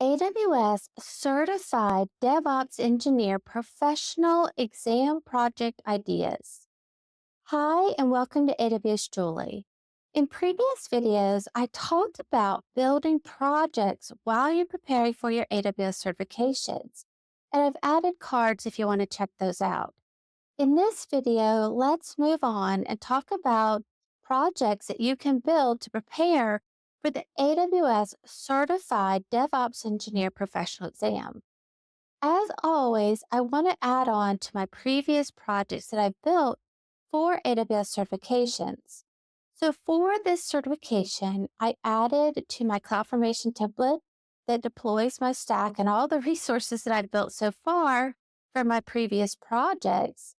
AWS Certified DevOps Engineer Professional Exam Project Ideas. Hi, and welcome to AWS Julie. In previous videos, I talked about building projects while you're preparing for your AWS certifications, and I've added cards if you want to check those out. In this video, let's move on and talk about projects that you can build to prepare for the AWS Certified DevOps Engineer Professional Exam. As always, I want to add on to my previous projects that I've built for AWS certifications. So for this certification, I added to my CloudFormation template that deploys my stack and all the resources that I've built so far for my previous projects.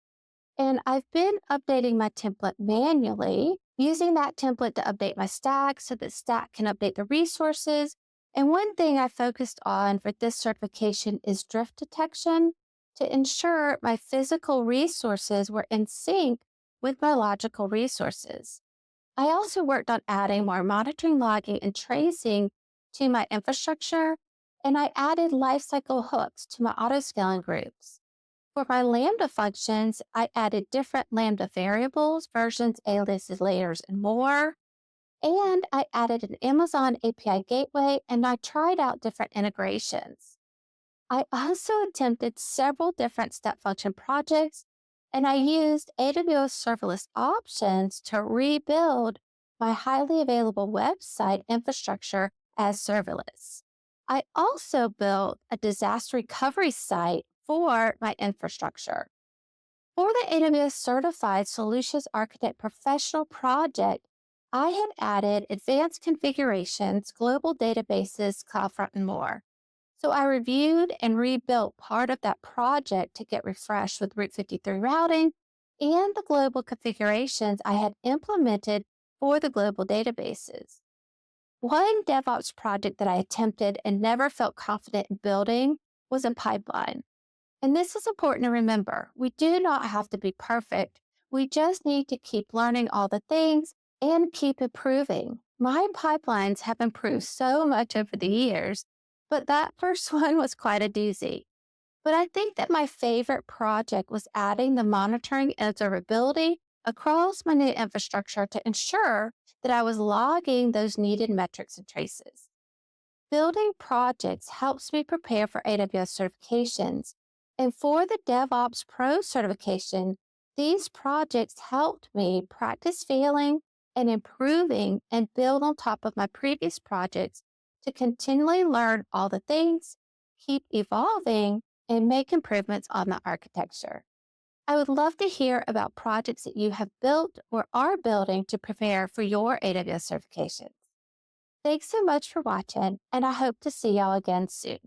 And I've been updating my template manually, using that template to update my stack so that stack can update the resources. And one thing I focused on for this certification is drift detection to ensure my physical resources were in sync with my logical resources. I also worked on adding more monitoring, logging, and tracing to my infrastructure, and I added lifecycle hooks to my autoscaling groups. For my Lambda functions, I added different Lambda variables, versions, aliases, layers, and more. And I added an Amazon API gateway, and I tried out different integrations. I also attempted several different step function projects, and I used AWS serverless options to rebuild my highly available website infrastructure as serverless. I also built a disaster recovery site for my infrastructure. For the AWS Certified Solutions Architect Professional project, I had added advanced configurations, global databases, CloudFront, and more. So I reviewed and rebuilt part of that project to get refreshed with Route 53 routing and the global configurations I had implemented for the global databases. One DevOps project that I attempted and never felt confident in building was in pipeline. And this is important to remember. We do not have to be perfect. We just need to keep learning all the things and keep improving. My pipelines have improved so much over the years, but that first one was quite a doozy. But I think that my favorite project was adding the monitoring and observability across my new infrastructure to ensure that I was logging those needed metrics and traces. Building projects helps me prepare for AWS certifications. And for the DevOps Pro certification, these projects helped me practice failing and improving and build on top of my previous projects to continually learn all the things, keep evolving, and make improvements on the architecture. I would love to hear about projects that you have built or are building to prepare for your AWS certifications. Thanks so much for watching, and I hope to see y'all again soon.